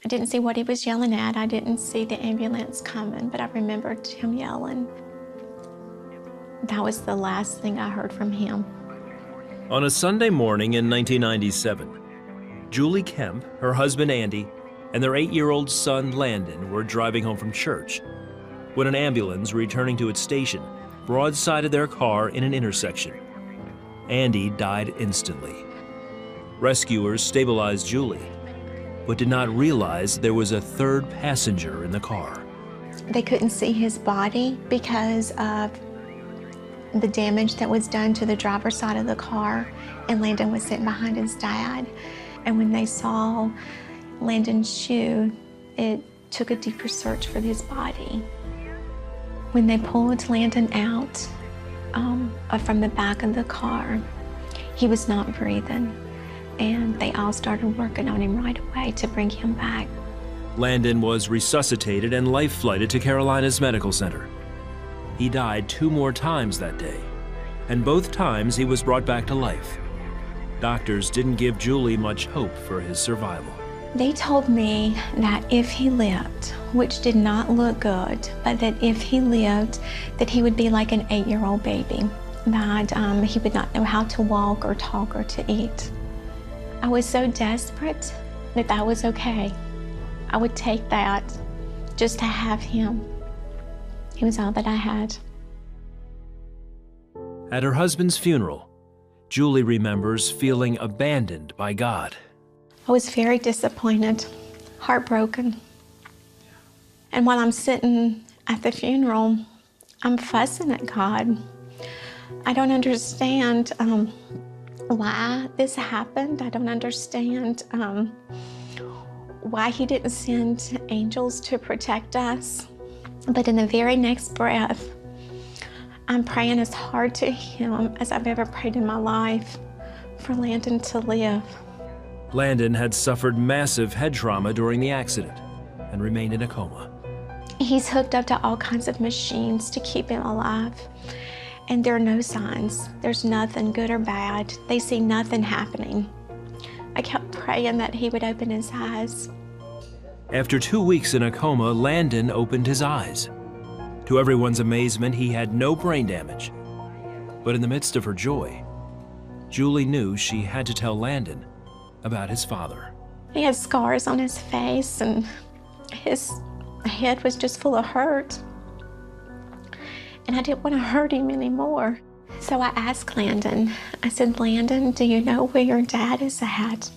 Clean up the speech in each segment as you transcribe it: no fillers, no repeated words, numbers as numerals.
I didn't see what he was yelling at. I didn't see the ambulance coming, but I remembered him yelling. That was the last thing I heard from him. On a Sunday morning in 1997, Julie Kemp, her husband Andy, and their 8-year-old son Landon were driving home from church when an ambulance returning to its station broadsided their car in an intersection. Andy died instantly. Rescuers stabilized Julie, but did not realize there was a third passenger in the car. They couldn't see his body because of the damage that was done to the driver's side of the car, and Landon was sitting behind his dad. And when they saw Landon's shoe, it took a deeper search for his body. When they pulled Landon out from the back of the car, he was not breathing, and they all started working on him right away to bring him back. Landon was resuscitated and life-flighted to Carolina's Medical Center. He died 2 more times that day, and both times he was brought back to life. Doctors didn't give Julie much hope for his survival. They told me that if he lived, which did not look good, but that if he lived, that he would be like an 8-year-old baby, that he would not know how to walk or talk or to eat. I was so desperate that that was okay. I would take that just to have him. He was all that I had. At her husband's funeral, Julie remembers feeling abandoned by God. I was very disappointed, heartbroken. And while I'm sitting at the funeral, I'm fussing at God. I don't understand why this happened. I don't understand why he didn't send angels to protect us. But in the very next breath, I'm praying as hard to him as I've ever prayed in my life for Landon to live. Landon had suffered massive head trauma during the accident and remained in a coma. He's hooked up to all kinds of machines to keep him alive, and there are no signs. There's nothing good or bad. They see nothing happening. I kept praying that he would open his eyes. After 2 weeks in a coma, Landon opened his eyes. To everyone's amazement, he had no brain damage. But in the midst of her joy, Julie knew she had to tell Landon about his father. He had scars on his face, and his head was just full of hurt. And I didn't want to hurt him anymore. So I asked Landon, I said, Landon, do you know where your dad is at?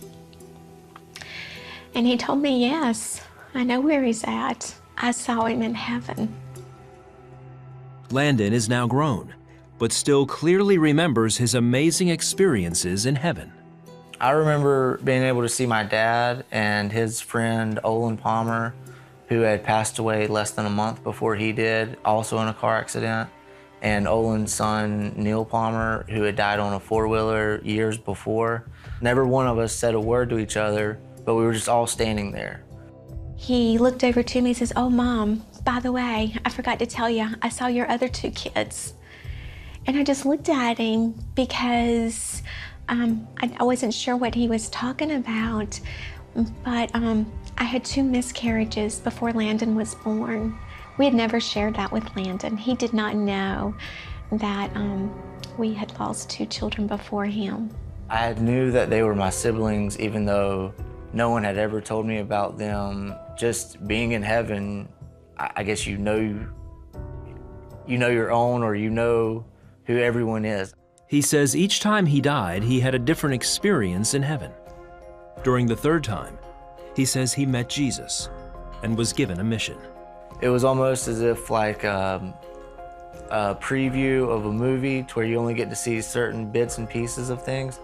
And he told me, yes, I know where he's at. I saw him in heaven. Landon is now grown, but still clearly remembers his amazing experiences in heaven. I remember being able to see my dad and his friend Olin Palmer, who had passed away less than a month before he did, also in a car accident, and Olin's son Neil Palmer, who had died on a 4-wheeler years before. Never one of us said a word to each other, but we were just all standing there. He looked over to me and says, oh, Mom, by the way, I forgot to tell you, I saw your other 2 kids. And I just looked at him because I wasn't sure what he was talking about, but I had 2 miscarriages before Landon was born. We had never shared that with Landon. He did not know that we had lost 2 children before him. I knew that they were my siblings, even though no one had ever told me about them. Just being in heaven, I guess you know your own, or you know who everyone is. He says each time he died, he had a different experience in heaven. During the 3rd time, he says he met Jesus and was given a mission. It was almost as if like a preview of a movie to where you only get to see certain bits and pieces of things.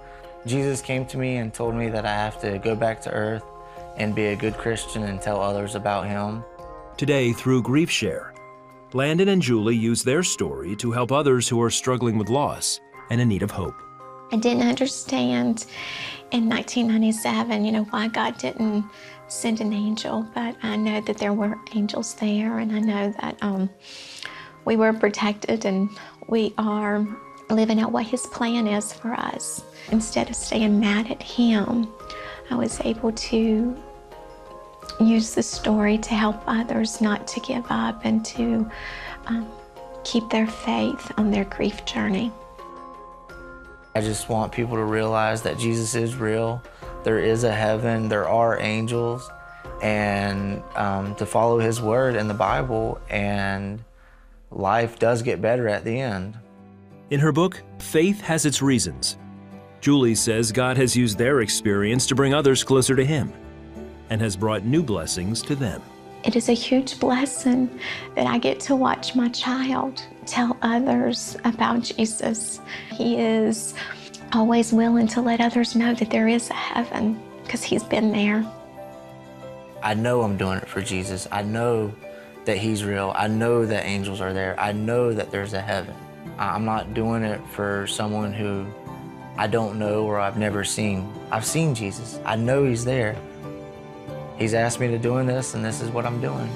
Jesus came to me and told me that I have to go back to earth and be a good Christian and tell others about him. Today, through Grief Share, Landon and Julie use their story to help others who are struggling with loss and in need of hope. I didn't understand in 1997, why God didn't send an angel, but I know that there were angels there, and I know that we were protected and we are living out what his plan is for us. Instead of staying mad at him, I was able to use the story to help others not to give up and to keep their faith on their grief journey. I just want people to realize that Jesus is real. There is a heaven, there are angels, and to follow his word in the Bible, and life does get better at the end. In her book, Faith Has Its Reasons, Julie says God has used their experience to bring others closer to him and has brought new blessings to them. It is a huge blessing that I get to watch my child tell others about Jesus. He is always willing to let others know that there is a heaven because he's been there. I know I'm doing it for Jesus. I know that he's real. I know that angels are there. I know that there's a heaven. I'm not doing it for someone who I don't know or I've never seen. I've seen Jesus. I know he's there. He's asked me to doing this, and this is what I'm doing.